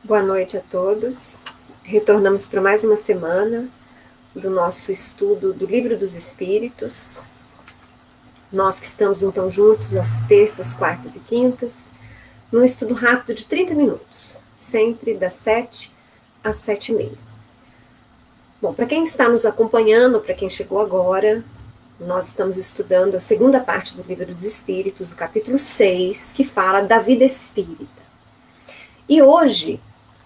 Boa noite a todos. Retornamos para mais uma semana do nosso estudo do Livro dos Espíritos. Nós que estamos então juntos às terças, quartas e quintas, num estudo rápido de 30 minutos, sempre das 7 às 7h30. Bom, para quem está nos acompanhando, para quem chegou agora, nós estamos estudando a segunda parte do Livro dos Espíritos, do capítulo 6, que fala da vida espírita. E hoje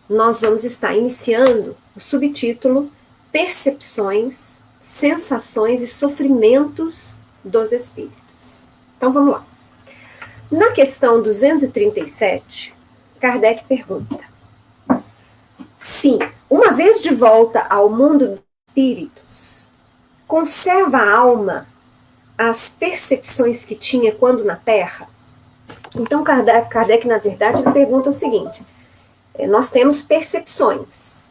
nós vamos estar iniciando o subtítulo Percepções, Sensações e Sofrimentos dos Espíritos. Então vamos lá. Na questão 237, Kardec pergunta: sim, uma vez de volta ao mundo dos espíritos, conserva a alma as percepções que tinha quando na Terra? Então Kardec na verdade, ele pergunta o seguinte: nós temos percepções,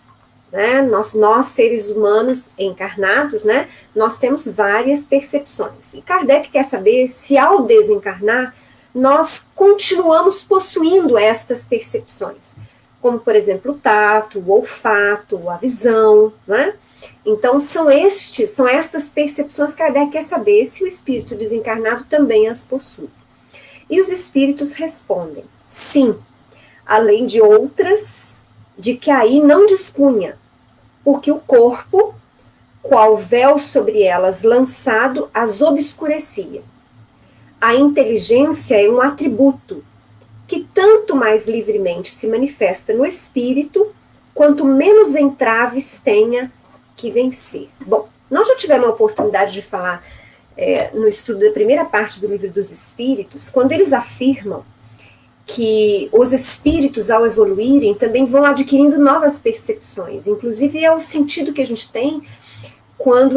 né? Nós seres humanos encarnados, né? Nós temos várias percepções. E Kardec quer saber se ao desencarnar, nós continuamos possuindo estas percepções, como, por exemplo, o tato, o olfato, a visão, né? Então, são estas percepções que Kardec quer saber se o espírito desencarnado também as possui. E os espíritos respondem: sim, além de outras, de que aí não dispunha, porque o corpo, qual véu sobre elas lançado, as obscurecia. A inteligência é um atributo, que tanto mais livremente se manifesta no espírito, quanto menos entraves tenha que vencer. Bom, nós já tivemos a oportunidade de falar no estudo da primeira parte do Livro dos Espíritos, quando eles afirmam que os espíritos, ao evoluírem, também vão adquirindo novas percepções. Inclusive, é o sentido que a gente tem quando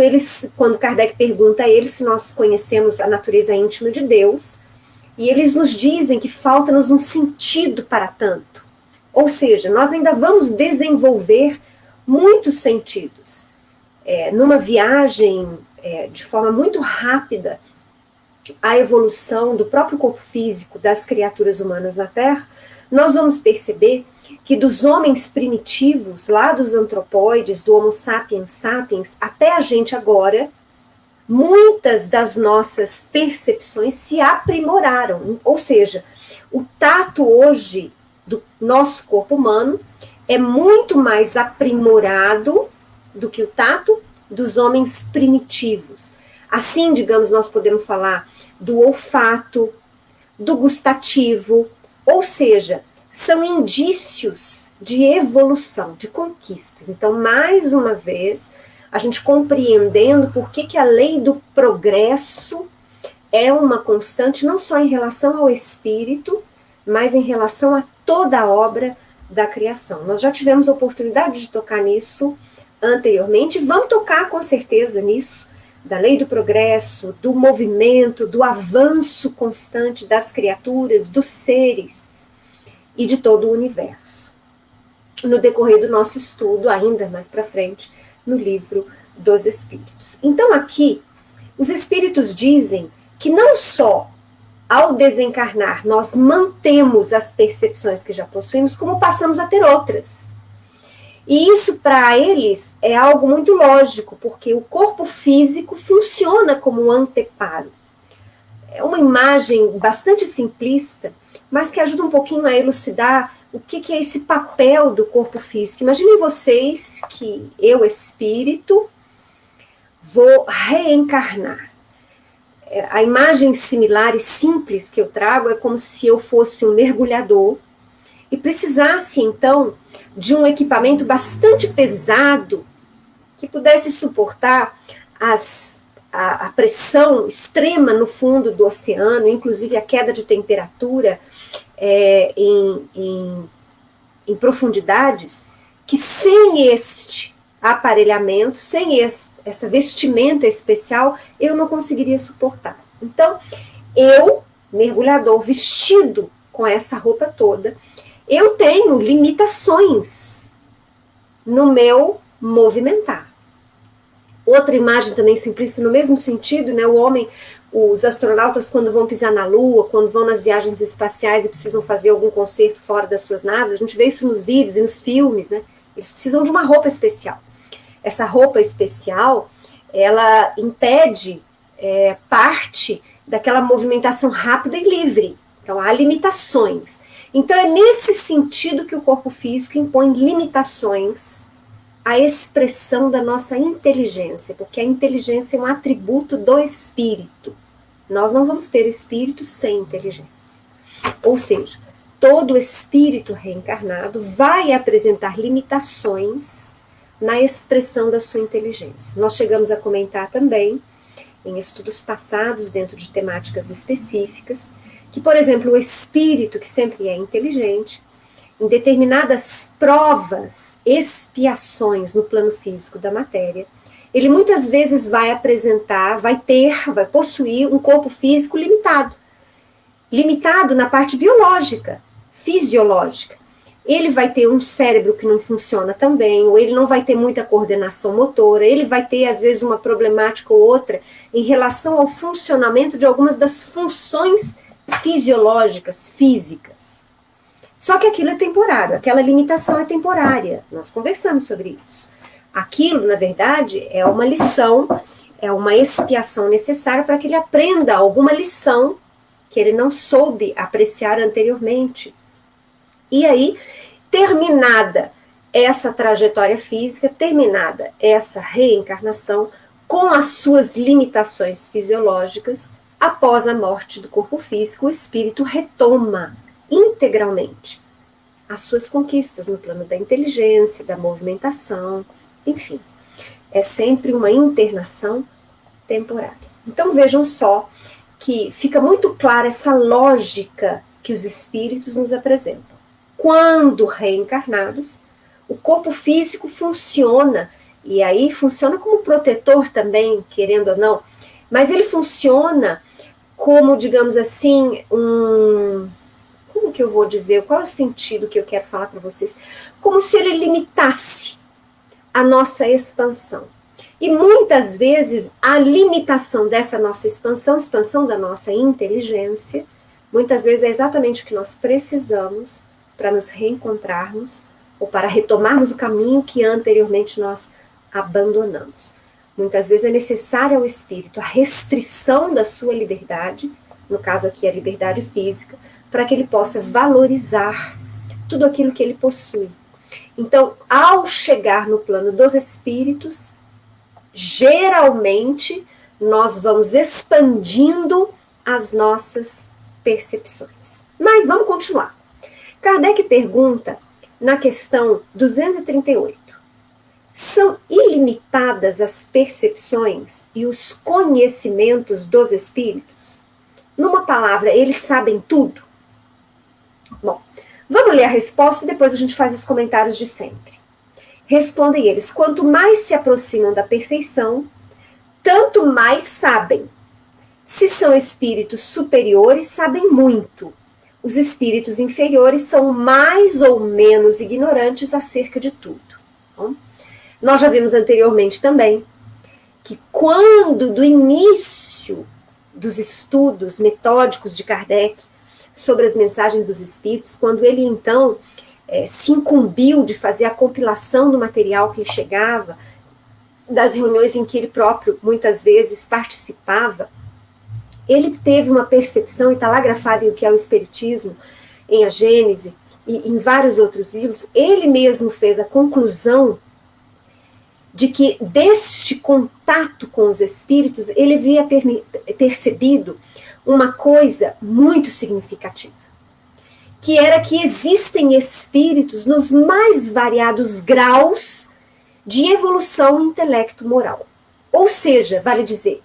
Kardec pergunta a eles se nós conhecemos a natureza íntima de Deus, e eles nos dizem que falta-nos um sentido para tanto. Ou seja, nós ainda vamos desenvolver muitos sentidos. Numa viagem de forma muito rápida, a evolução do próprio corpo físico das criaturas humanas na Terra, nós vamos perceber que dos homens primitivos, lá dos antropóides, do Homo sapiens sapiens, até a gente agora, muitas das nossas percepções se aprimoraram. Ou seja, o tato hoje do nosso corpo humano é muito mais aprimorado do que o tato dos homens primitivos. Assim, digamos, nós podemos falar do olfato, do gustativo, ou seja, são indícios de evolução, de conquistas. Então, mais uma vez, a gente compreendendo por que a lei do progresso é uma constante, não só em relação ao espírito, mas em relação a toda a obra da criação. Nós já tivemos a oportunidade de tocar nisso anteriormente, vamos tocar com certeza nisso, da lei do progresso, do movimento, do avanço constante das criaturas, dos seres e de todo o universo. No decorrer do nosso estudo, ainda mais para frente, no Livro dos Espíritos. Então aqui, os espíritos dizem que não só ao desencarnar nós mantemos as percepções que já possuímos, como passamos a ter outras. E isso, para eles, é algo muito lógico, porque o corpo físico funciona como um anteparo. É uma imagem bastante simplista, mas que ajuda um pouquinho a elucidar o que é esse papel do corpo físico. Imaginem vocês que eu, espírito, vou reencarnar. A imagem similar e simples que eu trago é como se eu fosse um mergulhador e precisasse, então, de um equipamento bastante pesado que pudesse suportar a pressão extrema no fundo do oceano, inclusive a queda de temperatura em profundidades, que sem este aparelhamento, sem essa vestimenta especial, eu não conseguiria suportar. Então, eu, mergulhador, vestido com essa roupa toda, eu tenho limitações no meu movimentar. Outra imagem também simplista no mesmo sentido, né? O homem, os astronautas, quando vão pisar na Lua, quando vão nas viagens espaciais e precisam fazer algum concerto fora das suas naves, a gente vê isso nos vídeos e nos filmes, né? Eles precisam de uma roupa especial. Essa roupa especial, ela impede parte daquela movimentação rápida e livre. Então, há limitações. Então, é nesse sentido que o corpo físico impõe limitações à expressão da nossa inteligência, porque a inteligência é um atributo do espírito. Nós não vamos ter espírito sem inteligência. Ou seja, todo espírito reencarnado vai apresentar limitações na expressão da sua inteligência. Nós chegamos a comentar também, em estudos passados, dentro de temáticas específicas, que, por exemplo, o espírito, que sempre é inteligente, em determinadas provas, expiações no plano físico da matéria, ele muitas vezes vai apresentar, vai possuir um corpo físico limitado. Limitado na parte biológica, fisiológica. Ele vai ter um cérebro que não funciona tão bem, ou ele não vai ter muita coordenação motora, ele vai ter, às vezes, uma problemática ou outra em relação ao funcionamento de algumas das funções fisiológicas, físicas. Só que aquilo é temporário, aquela limitação é temporária. Nós conversamos sobre isso. Aquilo, na verdade, é uma lição, é uma expiação necessária para que ele aprenda alguma lição que ele não soube apreciar anteriormente. E aí, terminada essa trajetória física, terminada essa reencarnação, com as suas limitações fisiológicas, após a morte do corpo físico, o espírito retoma integralmente as suas conquistas no plano da inteligência, da movimentação, enfim. É sempre uma internação temporária. Então vejam só que fica muito clara essa lógica que os espíritos nos apresentam. Quando reencarnados, o corpo físico funciona, e aí funciona como protetor também, querendo ou não, mas ele funciona como, digamos assim, como que eu vou dizer? Qual é o sentido que eu quero falar para vocês? Como se ele limitasse a nossa expansão. E muitas vezes a limitação dessa nossa expansão da nossa inteligência, muitas vezes é exatamente o que nós precisamos para nos reencontrarmos ou para retomarmos o caminho que anteriormente nós abandonamos. Muitas vezes é necessário ao espírito a restrição da sua liberdade, no caso aqui a liberdade física, para que ele possa valorizar tudo aquilo que ele possui. Então, ao chegar no plano dos espíritos, geralmente nós vamos expandindo as nossas percepções. Mas vamos continuar. Kardec pergunta na questão 238. São ilimitadas as percepções e os conhecimentos dos espíritos? Numa palavra, eles sabem tudo? Bom, vamos ler a resposta e depois a gente faz os comentários de sempre. Respondem eles: quanto mais se aproximam da perfeição, tanto mais sabem. Se são espíritos superiores, sabem muito. Os espíritos inferiores são mais ou menos ignorantes acerca de tudo. Bom, nós já vimos anteriormente também que quando do início dos estudos metódicos de Kardec sobre as mensagens dos espíritos, quando ele então se incumbiu de fazer a compilação do material que lhe chegava, das reuniões em que ele próprio muitas vezes participava, ele teve uma percepção, e está lá grafado em O que é o Espiritismo, em A Gênese, e em vários outros livros, ele mesmo fez a conclusão de que deste contato com os espíritos, ele havia percebido uma coisa muito significativa, que era que existem espíritos nos mais variados graus de evolução intelecto-moral. Ou seja, vale dizer,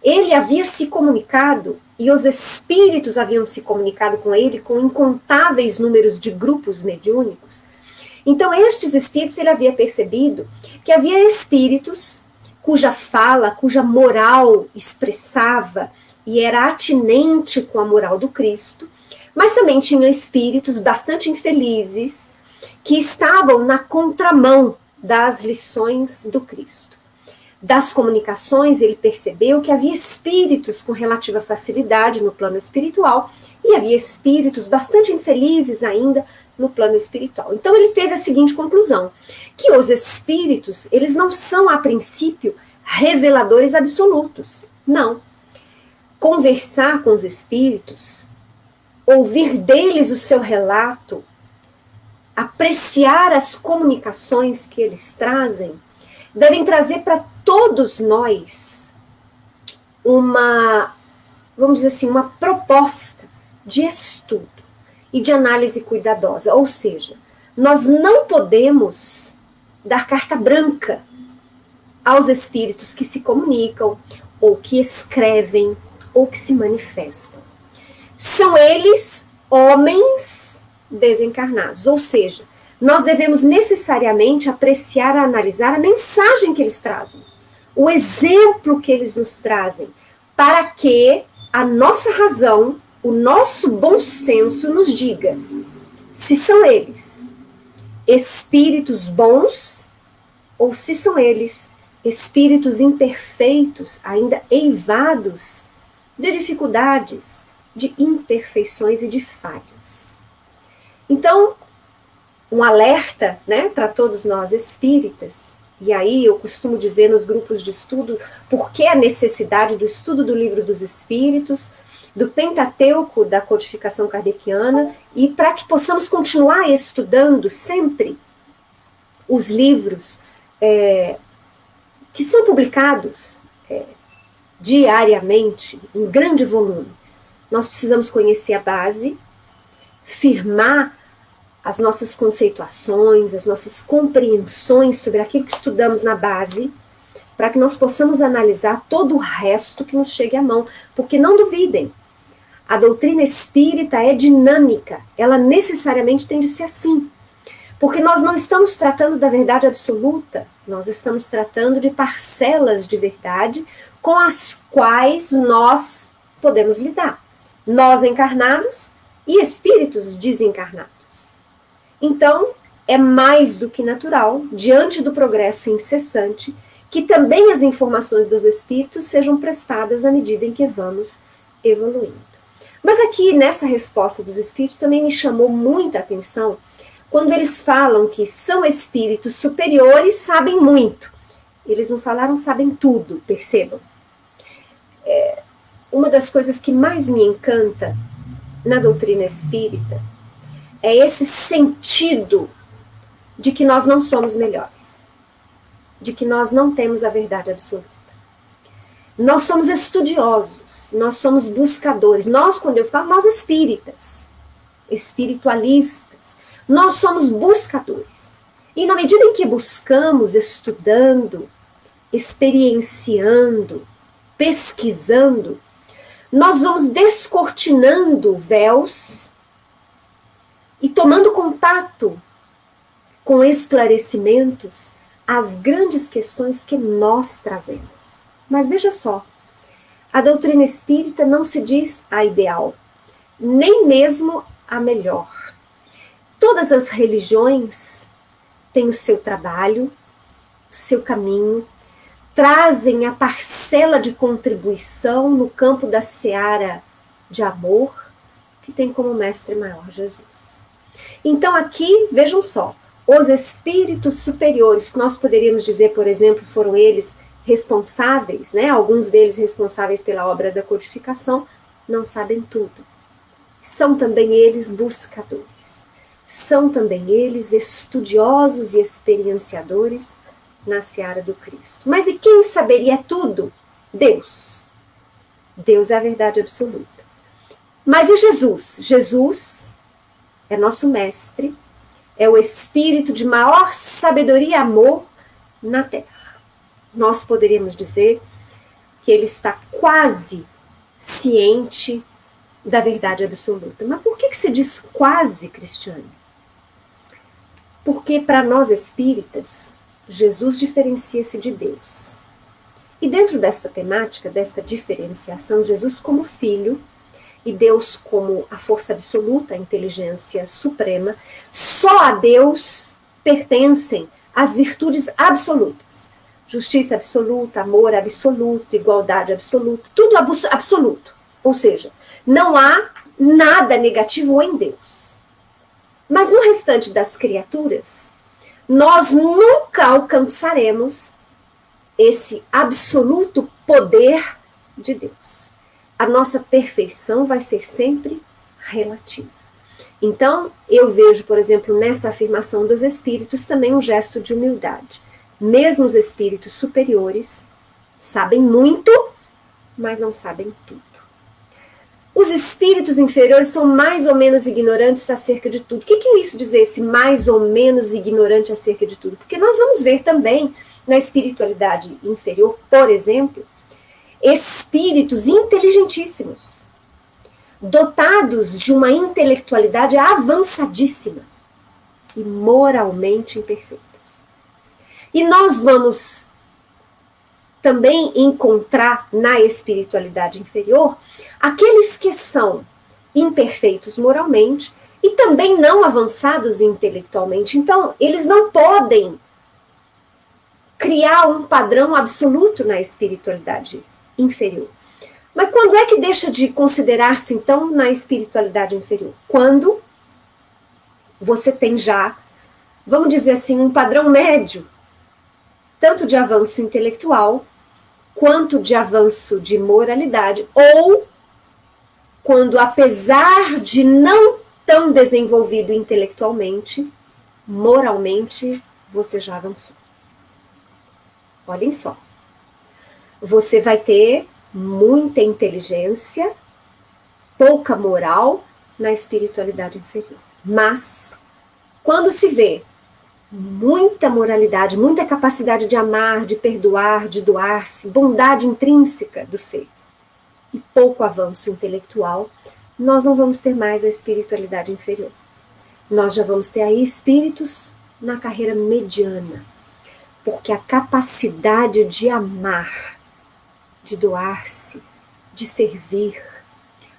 ele havia se comunicado, e os espíritos haviam se comunicado com ele, com incontáveis números de grupos mediúnicos. Então, estes espíritos, ele havia percebido que havia espíritos cuja fala, cuja moral expressava e era atinente com a moral do Cristo, mas também tinha espíritos bastante infelizes que estavam na contramão das lições do Cristo. das comunicações, ele percebeu que havia espíritos com relativa facilidade no plano espiritual e havia espíritos bastante infelizes ainda no plano espiritual. Então ele teve a seguinte conclusão, que os espíritos, eles não são a princípio reveladores absolutos, não. Conversar com os espíritos, ouvir deles o seu relato, apreciar as comunicações que eles trazem, devem trazer para todos nós uma, vamos dizer assim, uma proposta de estudo e de análise cuidadosa. Ou seja, nós não podemos dar carta branca aos espíritos que se comunicam, ou que escrevem, ou que se manifestam. São eles homens desencarnados, ou seja, nós devemos necessariamente apreciar e analisar a mensagem que eles trazem, o exemplo que eles nos trazem, para que a nossa razão, o nosso bom senso nos diga se são eles espíritos bons ou se são eles espíritos imperfeitos, ainda eivados de dificuldades, de imperfeições e de falhas. Então, um alerta, né, para todos nós espíritas, e aí eu costumo dizer nos grupos de estudo, por que a necessidade do estudo do Livro dos Espíritos, do Pentateuco da codificação kardeciana, e para que possamos continuar estudando sempre os livros que são publicados diariamente, em grande volume. Nós precisamos conhecer a base, firmar as nossas conceituações, as nossas compreensões sobre aquilo que estudamos na base, para que nós possamos analisar todo o resto que nos chegue à mão. Porque não duvidem, a doutrina espírita é dinâmica, ela necessariamente tem de ser assim. Porque nós não estamos tratando da verdade absoluta, nós estamos tratando de parcelas de verdade com as quais nós podemos lidar. Nós encarnados e espíritos desencarnados. Então, é mais do que natural, diante do progresso incessante, que também as informações dos espíritos sejam prestadas à medida em que vamos evoluindo. Mas aqui, nessa resposta dos espíritos, também me chamou muita atenção quando eles falam que são espíritos superiores, sabem muito. Eles não falaram sabem tudo, percebam. Uma das coisas que mais me encanta na doutrina espírita é esse sentido de que nós não somos melhores, de que nós não temos a verdade absoluta. Nós somos estudiosos, nós somos buscadores. Nós, quando eu falo, nós espíritas, espiritualistas, nós somos buscadores. E na medida em que buscamos, estudando, experienciando, pesquisando, nós vamos descortinando véus e tomando contato com esclarecimentos às grandes questões que nós trazemos. Mas veja só, a doutrina espírita não se diz a ideal, nem mesmo a melhor. Todas as religiões têm o seu trabalho, o seu caminho, trazem a parcela de contribuição no campo da seara de amor, que tem como mestre maior Jesus. Então aqui, vejam só, os espíritos superiores, que nós poderíamos dizer, por exemplo, foram eles responsáveis, né, alguns deles responsáveis pela obra da codificação, não sabem tudo. São também eles buscadores. São também eles estudiosos e experienciadores na seara do Cristo. Mas e quem saberia tudo? Deus. Deus é a verdade absoluta. Mas e Jesus? Jesus é nosso mestre, é o espírito de maior sabedoria e amor na Terra. Nós poderíamos dizer que ele está quase ciente da verdade absoluta. Mas por que se diz quase, Cristiane? Porque para nós espíritas, Jesus diferencia-se de Deus. E dentro desta temática, desta diferenciação, Jesus como filho e Deus como a força absoluta, a inteligência suprema, só a Deus pertencem as virtudes absolutas. justiça absoluta, amor absoluto, igualdade absoluta, tudo absoluto. Ou seja, não há nada negativo em Deus. Mas no restante das criaturas, nós nunca alcançaremos esse absoluto poder de Deus. A nossa perfeição vai ser sempre relativa. Então, eu vejo, por exemplo, nessa afirmação dos espíritos também um gesto de humildade. Mesmo os espíritos superiores sabem muito, mas não sabem tudo. Os espíritos inferiores são mais ou menos ignorantes acerca de tudo. O que é isso dizer, esse mais ou menos ignorante acerca de tudo? Porque nós vamos ver também na espiritualidade inferior, por exemplo, espíritos inteligentíssimos, dotados de uma intelectualidade avançadíssima e moralmente imperfeitos. E nós vamos também encontrar na espiritualidade inferior aqueles que são imperfeitos moralmente e também não avançados intelectualmente. Então, eles não podem criar um padrão absoluto na espiritualidade inferior. Mas quando é que deixa de considerar-se, então, na espiritualidade inferior? Quando você tem já, vamos dizer assim, um padrão médio, tanto de avanço intelectual, quanto de avanço de moralidade, ou quando, apesar de não tão desenvolvido intelectualmente, moralmente, você já avançou. Olhem só. Você vai ter muita inteligência, pouca moral na espiritualidade inferior. Mas, quando se vê muita moralidade, muita capacidade de amar, de perdoar, de doar-se, bondade intrínseca do ser, e pouco avanço intelectual, nós não vamos ter mais a espiritualidade inferior. Nós já vamos ter aí espíritos na carreira mediana, porque a capacidade de amar, de doar-se, de servir,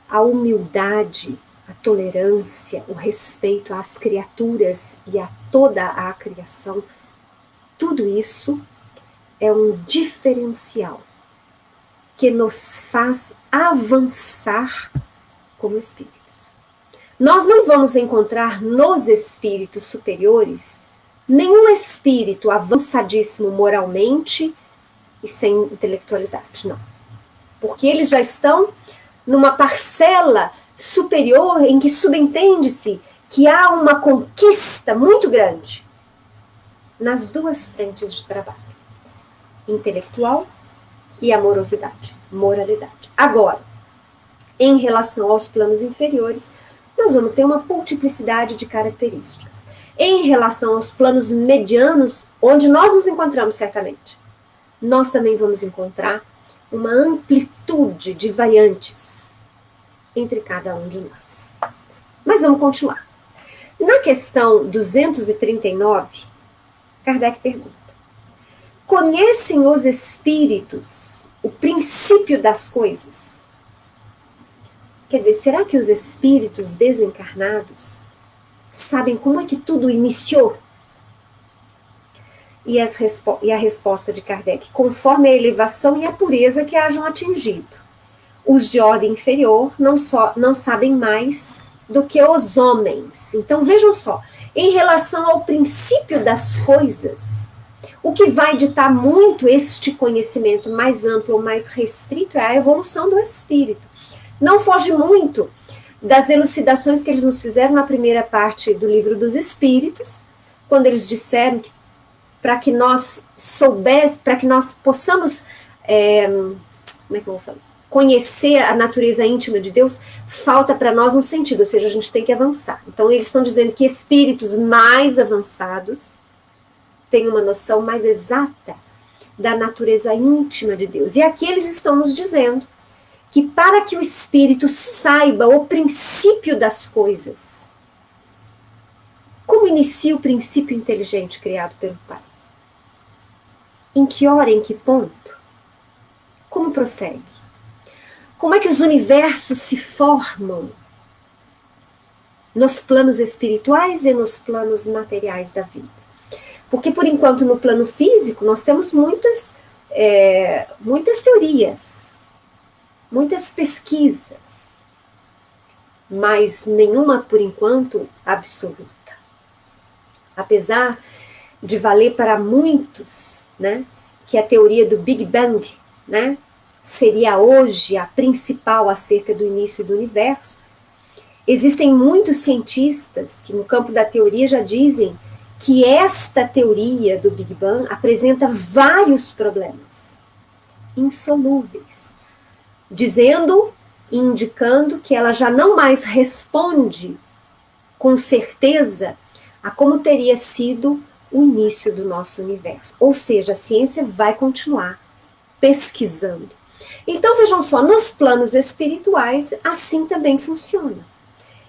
a humildade, a tolerância, o respeito às criaturas e a toda a criação, tudo isso é um diferencial que nos faz avançar como espíritos. Nós não vamos encontrar nos espíritos superiores nenhum espírito avançadíssimo moralmente e sem intelectualidade, não. Porque eles já estão numa parcela superior em que subentende-se que há uma conquista muito grande nas duas frentes de trabalho, intelectual e amorosidade, moralidade. Agora, em relação aos planos inferiores, nós vamos ter uma multiplicidade de características. Em relação aos planos medianos, onde nós nos encontramos certamente, nós também vamos encontrar uma amplitude de variantes entre cada um de nós. Mas vamos continuar. Na questão 239, Kardec pergunta: conhecem os espíritos o princípio das coisas? Quer dizer, será que os espíritos desencarnados sabem como é que tudo iniciou? E a resposta de Kardec: conforme a elevação e a pureza que hajam atingido. Os de ordem inferior não sabem mais do que os homens. Então vejam só, em relação ao princípio das coisas, o que vai ditar muito este conhecimento mais amplo ou mais restrito é a evolução do espírito. Não foge muito das elucidações que eles nos fizeram na primeira parte do Livro dos Espíritos, quando eles disseram que para que nós para que nós possamos, como é que eu vou falar? Conhecer a natureza íntima de Deus, falta para nós um sentido, ou seja, a gente tem que avançar. Então, eles estão dizendo que espíritos mais avançados têm uma noção mais exata da natureza íntima de Deus. E aqui eles estão nos dizendo que para que o espírito saiba o princípio das coisas, como inicia o princípio inteligente criado pelo Pai? Em que hora, em que ponto? Como prossegue? Como é que os universos se formam nos planos espirituais e nos planos materiais da vida? Porque, por enquanto, no plano físico, nós temos muitas teorias, muitas pesquisas, mas nenhuma, por enquanto, absoluta. Apesar de valer para muitos, né, que a teoria do Big Bang, né, seria hoje a principal acerca do início do universo, existem muitos cientistas que no campo da teoria já dizem que esta teoria do Big Bang apresenta vários problemas insolúveis, dizendo e indicando que ela já não mais responde com certeza a como teria sido o início do nosso universo. Ou seja, a ciência vai continuar pesquisando. Então, vejam só, nos planos espirituais, assim também funciona.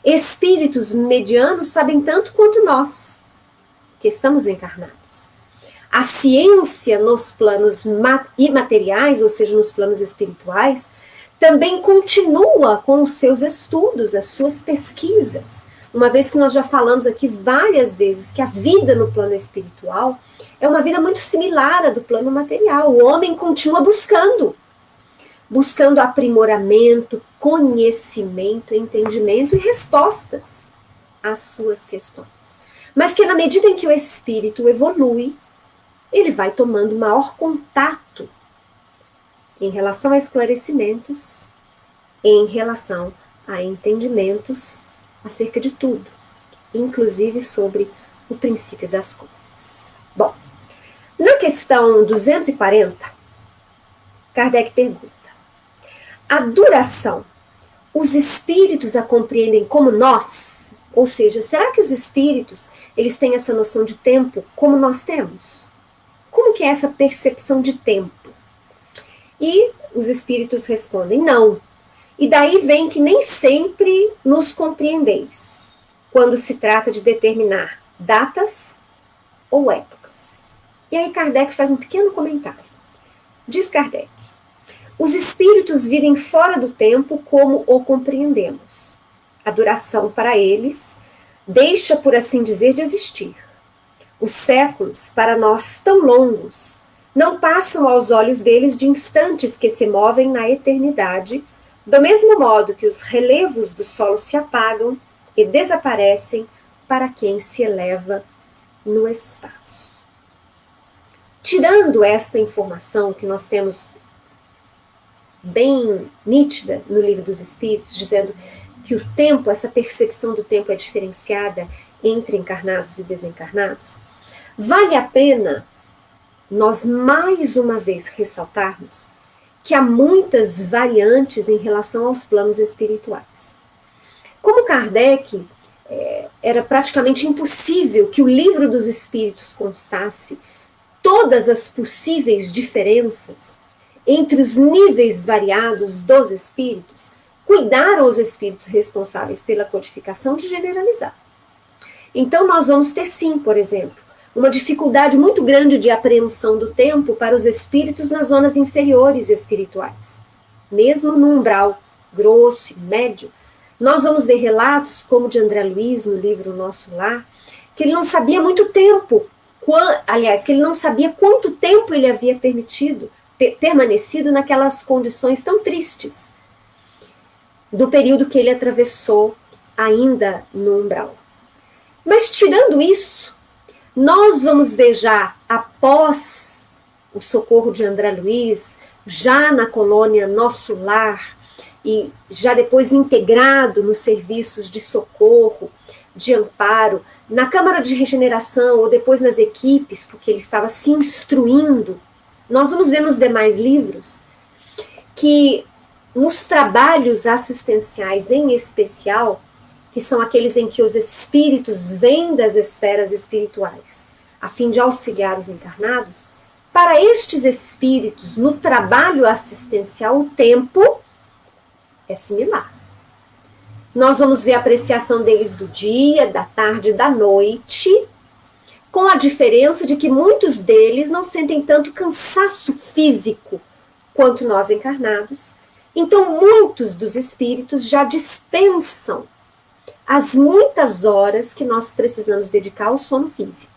Espíritos medianos sabem tanto quanto nós, que estamos encarnados. A ciência nos planos imateriais, ou seja, nos planos espirituais, também continua com os seus estudos, as suas pesquisas. Uma vez que nós já falamos aqui várias vezes que a vida no plano espiritual é uma vida muito similar à do plano material. O homem continua buscando aprimoramento, conhecimento, entendimento e respostas às suas questões. Mas que na medida em que o espírito evolui, ele vai tomando maior contato em relação a esclarecimentos, em relação a entendimentos acerca de tudo, inclusive sobre o princípio das coisas. Bom, na questão 240, Kardec pergunta: a duração, os espíritos a compreendem como nós? Ou seja, será que os espíritos, eles têm essa noção de tempo como nós temos? Como que é essa percepção de tempo? E os espíritos respondem, não. E daí vem que nem sempre nos compreendeis, quando se trata de determinar datas ou épocas. E aí Kardec faz um pequeno comentário. Diz Kardec: os espíritos vivem fora do tempo como o compreendemos. A duração para eles deixa, por assim dizer, de existir. Os séculos, para nós tão longos, não passam aos olhos deles de instantes que se movem na eternidade, do mesmo modo que os relevos do solo se apagam e desaparecem para quem se eleva no espaço. Tirando esta informação que nós temos bem nítida no Livro dos Espíritos, dizendo que o tempo, essa percepção do tempo é diferenciada entre encarnados e desencarnados, vale a pena nós mais uma vez ressaltarmos que há muitas variantes em relação aos planos espirituais. Como Kardec, era praticamente impossível que o Livro dos Espíritos constasse todas as possíveis diferenças entre os níveis variados dos espíritos, cuidaram os espíritos responsáveis pela codificação de generalizar. Então nós vamos ter sim, por exemplo, uma dificuldade muito grande de apreensão do tempo para os espíritos nas zonas inferiores espirituais. Mesmo no umbral grosso e médio, nós vamos ver relatos como de André Luiz, no livro Nosso Lar, que ele não sabia muito tempo, que ele não sabia quanto tempo ele havia permanecido naquelas condições tão tristes do período que ele atravessou ainda no umbral. Mas tirando isso, nós vamos ver já após o socorro de André Luiz, já na colônia Nosso Lar, e já depois integrado nos serviços de socorro, de amparo, na Câmara de Regeneração ou depois nas equipes, porque ele estava se instruindo. Nós vamos ver nos demais livros que nos trabalhos assistenciais em especial, que são aqueles em que os espíritos vêm das esferas espirituais, a fim de auxiliar os encarnados, para estes espíritos, no trabalho assistencial, o tempo é similar. Nós vamos ver a apreciação deles do dia, da tarde e da noite, com a diferença de que muitos deles não sentem tanto cansaço físico quanto nós encarnados. Então, muitos dos espíritos já dispensam as muitas horas que nós precisamos dedicar ao sono físico.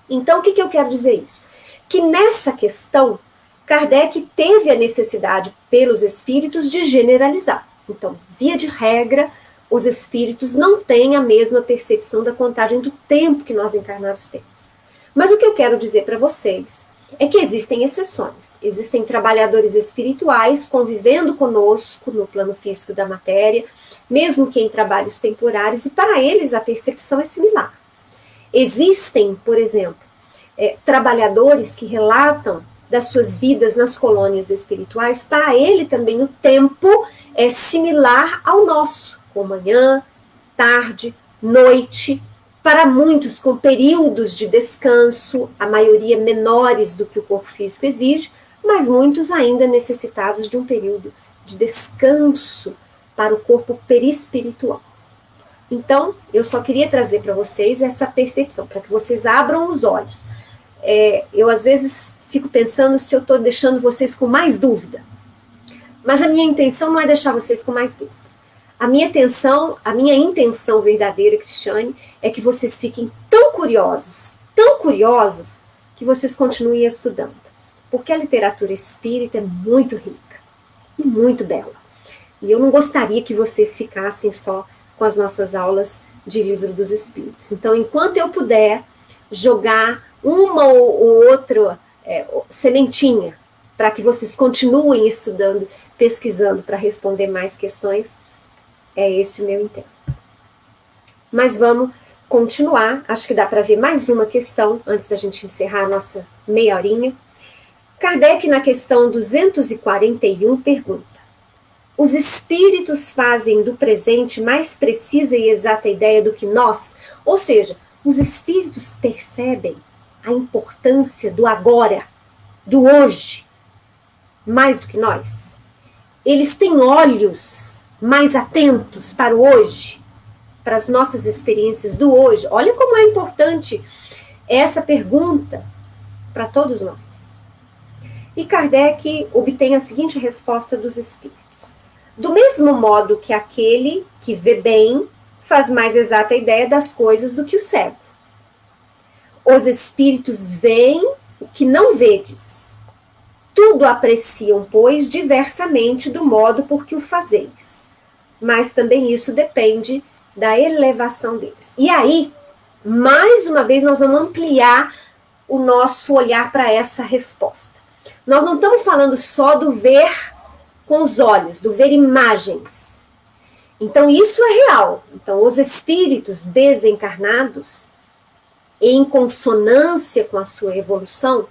Então, o que eu quero dizer isso? Que nessa questão, Kardec teve a necessidade, pelos espíritos, de generalizar. Então, via de regra, os espíritos não têm a mesma percepção da contagem do tempo que nós encarnados temos. Mas o que eu quero dizer para vocês é que existem exceções. Existem trabalhadores espirituais convivendo conosco no plano físico da matéria, mesmo que em trabalhos temporários, e para eles a percepção é similar. Existem, por exemplo, trabalhadores que relatam das suas vidas nas colônias espirituais, para ele também o tempo é similar ao nosso, com manhã, tarde, noite, para muitos com períodos de descanso, a maioria menores do que o corpo físico exige, mas muitos ainda necessitados de um período de descanso para o corpo perispiritual. Então, eu só queria trazer para vocês essa percepção, para que vocês abram os olhos. Eu, às vezes, fico pensando se eu estou deixando vocês com mais dúvida. Mas a minha intenção não é deixar vocês com mais dúvida. A minha intenção verdadeira, Cristiane, é que vocês fiquem tão curiosos, que vocês continuem estudando. Porque a literatura espírita é muito rica e muito bela. E eu não gostaria que vocês ficassem só com as nossas aulas de Livro dos Espíritos. Então, enquanto eu puder jogar uma ou outra sementinha para que vocês continuem estudando, pesquisando para responder mais questões, é esse o meu intento. Mas vamos continuar, acho que dá para ver mais uma questão, antes da gente encerrar a nossa meia horinha. Kardec, na questão 241, pergunta: os espíritos fazem do presente mais precisa e exata ideia do que nós? Ou seja, os espíritos percebem a importância do agora, do hoje, mais do que nós? Eles têm olhos mais atentos para o hoje, para as nossas experiências do hoje? Olha como é importante essa pergunta para todos nós. E Kardec obtém a seguinte resposta dos espíritos: do mesmo modo que aquele que vê bem faz mais exata ideia das coisas do que o cego. Os espíritos veem o que não vedes. Tudo apreciam, pois, diversamente do modo por que o fazeis. Mas também isso depende da elevação deles. E aí, mais uma vez, nós vamos ampliar o nosso olhar para essa resposta. Nós não estamos falando só do ver com os olhos, do ver imagens. Então, isso é real. Então, os espíritos desencarnados, em consonância com a sua evolução,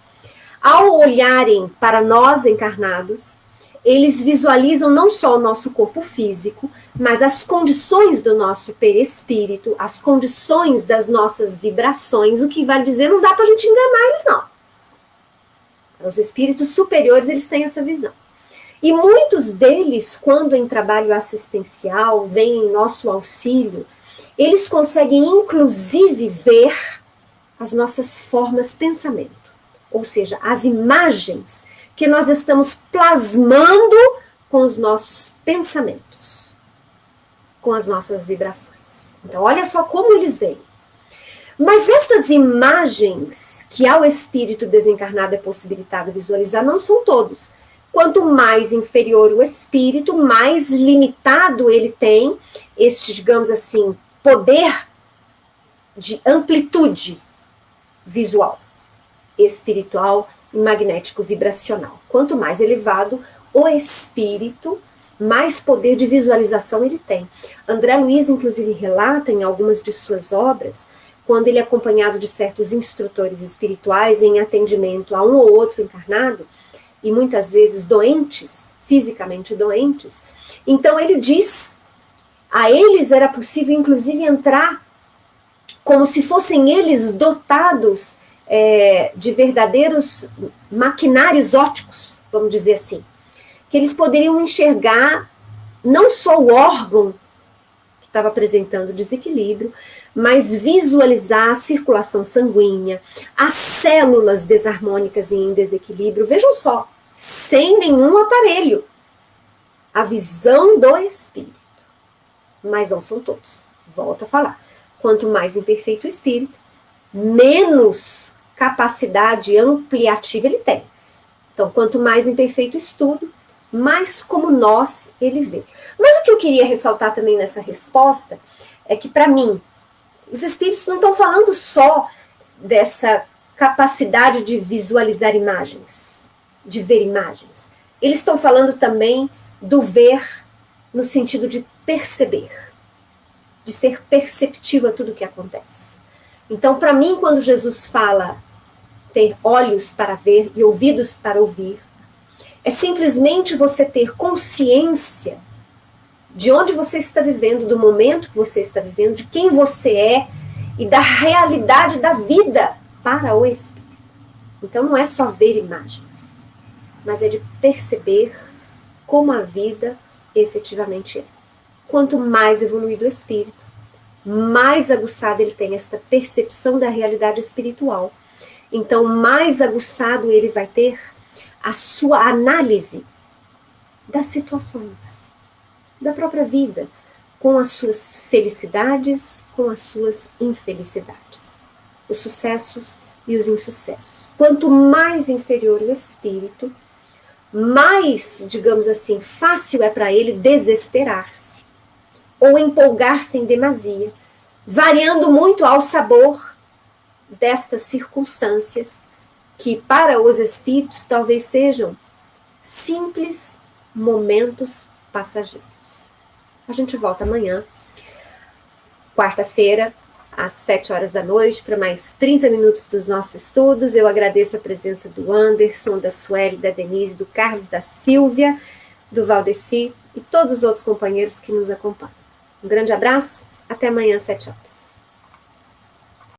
ao olharem para nós encarnados, eles visualizam não só o nosso corpo físico, mas as condições do nosso perispírito, as condições das nossas vibrações, o que vai dizer, não dá para a gente enganar eles, não. Os espíritos superiores, eles têm essa visão. E muitos deles, quando em trabalho assistencial, vêm em nosso auxílio, eles conseguem, inclusive, ver as nossas formas de pensamento. Ou seja, as imagens que nós estamos plasmando com os nossos pensamentos, com as nossas vibrações. Então, olha só como eles veem. Mas essas imagens que ao espírito desencarnado é possibilitado visualizar não são todos. Quanto mais inferior o espírito, mais limitado ele tem este, digamos assim, poder de amplitude visual, espiritual e magnético vibracional. Quanto mais elevado o espírito, mais poder de visualização ele tem. André Luiz, inclusive, relata em algumas de suas obras, quando ele é acompanhado de certos instrutores espirituais em atendimento a um ou outro encarnado, e muitas vezes doentes, fisicamente doentes, então ele diz, a eles era possível inclusive entrar como se fossem eles dotados de verdadeiros maquinários ópticos, vamos dizer assim, que eles poderiam enxergar não só o órgão que estava apresentando desequilíbrio, mas visualizar a circulação sanguínea, as células desarmônicas e em desequilíbrio. Vejam só, sem nenhum aparelho. A visão do espírito. Mas não são todos. Volto a falar. Quanto mais imperfeito o espírito, menos capacidade ampliativa ele tem. Então, quanto mais imperfeito o estudo, mais como nós ele vê. Mas o que eu queria ressaltar também nessa resposta é que, para mim, os espíritos não estão falando só dessa capacidade de visualizar imagens, de ver imagens. Eles estão falando também do ver no sentido de perceber, de ser perceptivo a tudo o que acontece. Então, para mim, quando Jesus fala ter olhos para ver e ouvidos para ouvir, é simplesmente você ter consciência de onde você está vivendo, do momento que você está vivendo, de quem você é e da realidade da vida para o espírito. Então não é só ver imagens, mas é de perceber como a vida efetivamente é. Quanto mais evoluído o espírito, mais aguçado ele tem esta percepção da realidade espiritual. Então mais aguçado ele vai ter a sua análise das situações, da própria vida, com as suas felicidades, com as suas infelicidades, os sucessos e os insucessos. Quanto mais inferior o espírito, mais, digamos assim, fácil é para ele desesperar-se ou empolgar-se em demasia, variando muito ao sabor destas circunstâncias que para os espíritos talvez sejam simples momentos passageiros. A gente volta amanhã, quarta-feira, às 7 horas da noite, para mais 30 minutos dos nossos estudos. Eu agradeço a presença do Anderson, da Sueli, da Denise, do Carlos, da Silvia, do Valdeci e todos os outros companheiros que nos acompanham. Um grande abraço, até amanhã às 7 horas.